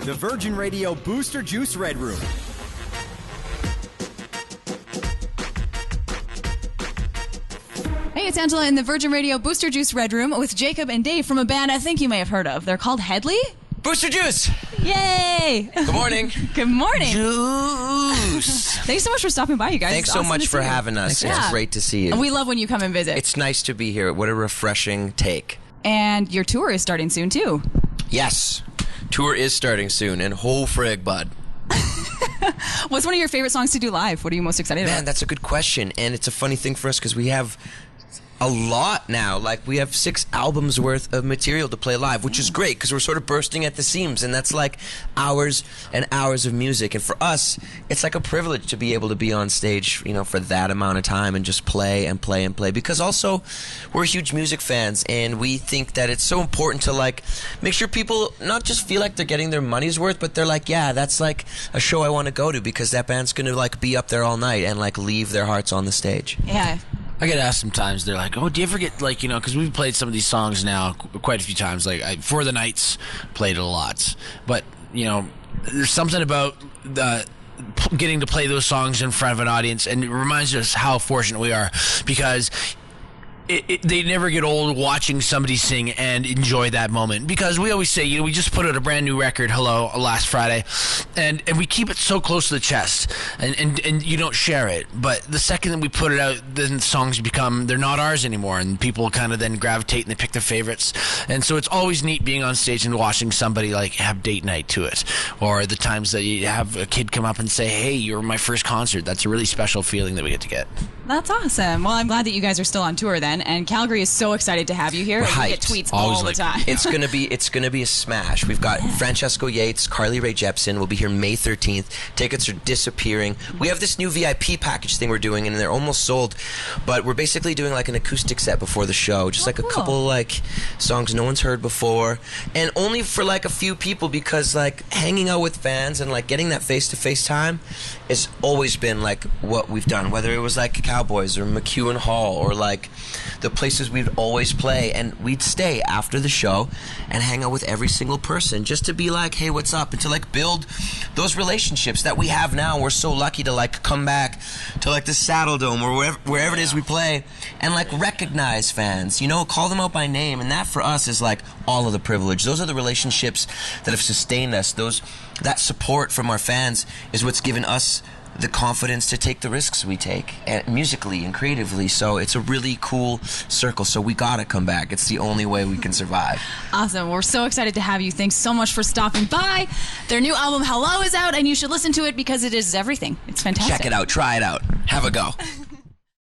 The Virgin Radio Booster Juice Red Room. Hey, it's Angela in the Virgin Radio Booster Juice Red Room with Jacob and Dave from a band I think you may have heard of. They're called Hedley. Booster Juice! Yay! Good morning. Good morning. Juice! Thanks so much for stopping by, you guys. Thanks It's so awesome much to for see you. having us. Yeah. It's great to see you. And we love when you come and visit. It's nice to be here. What a refreshing take. And your tour is starting soon, too. Yes. Tour is starting soon, and whole frig, bud. What's one of your favorite songs to do live? What are you most excited about? Man, that's a good question. And it's a funny thing for us because we have a lot now. Like, we have 6 albums worth of material to play live, which is great because we're sort of bursting at the seams, and that's like hours and hours of music. And for us, it's like a privilege to be able to be on stage, you know, for that amount of time and just play and play and play, because also we're huge music fans, and we think that it's so important to like make sure people not just feel like they're getting their money's worth, but they're like, yeah, that's like a show I want to go to because that band's gonna like be up there all night and like leave their hearts on the stage. Yeah. I get asked sometimes, they're like, oh, do you ever get, like, you know, because we've played some of these songs now quite a few times. Like, For the Nights played it a lot. But, you know, there's something about getting to play those songs in front of an audience, and it reminds us how fortunate we are, because they never get old watching somebody sing and enjoy that moment. Because we always say, you know, we just put out a brand new record, Hello, last Friday, and we keep it so close to the chest, and you don't share it. But the second that we put it out, then the songs become, they're not ours anymore, and people kind of then gravitate and they pick their favorites. And so it's always neat being on stage and watching somebody like have date night to it, or the times that you have a kid come up and say, hey, you were my first concert. That's a really special feeling that we get to get. That's awesome. Well, I'm glad that you guys are still on tour then, and Calgary is so excited to have you here. Right. We get tweets Always all like, the time. It's gonna be a smash. We've got Francesco Yates, Carly Rae Jepsen will be here May 13th. Tickets are disappearing. We have this new VIP package thing we're doing, and they're almost sold. But we're basically doing like an acoustic set before the show, just like a couple like songs no one's heard before, and only for like a few people, because like hanging out with fans and like getting that face-to-face time has always been like what we've done. Whether it was like Cowboys or McEwen Hall or like the places we'd always play, and we'd stay after the show and hang out with every single person just to be like, hey, what's up, and to like build those relationships that we have now. We're so lucky to like come back to like the Saddle Dome or wherever it is we play and like recognize fans, you know, call them out by name, and that for us is like all of the privilege. Those are the relationships that have sustained us. That support from our fans is what's given us the confidence to take the risks we take, and musically and creatively. So it's a really cool circle. So we gotta come back. It's the only way we can survive. Awesome. We're so excited to have you. Thanks so much for stopping by. Their new album, Hello, is out, and you should listen to it because it is everything. It's fantastic. Check it out. Try it out. Have a go.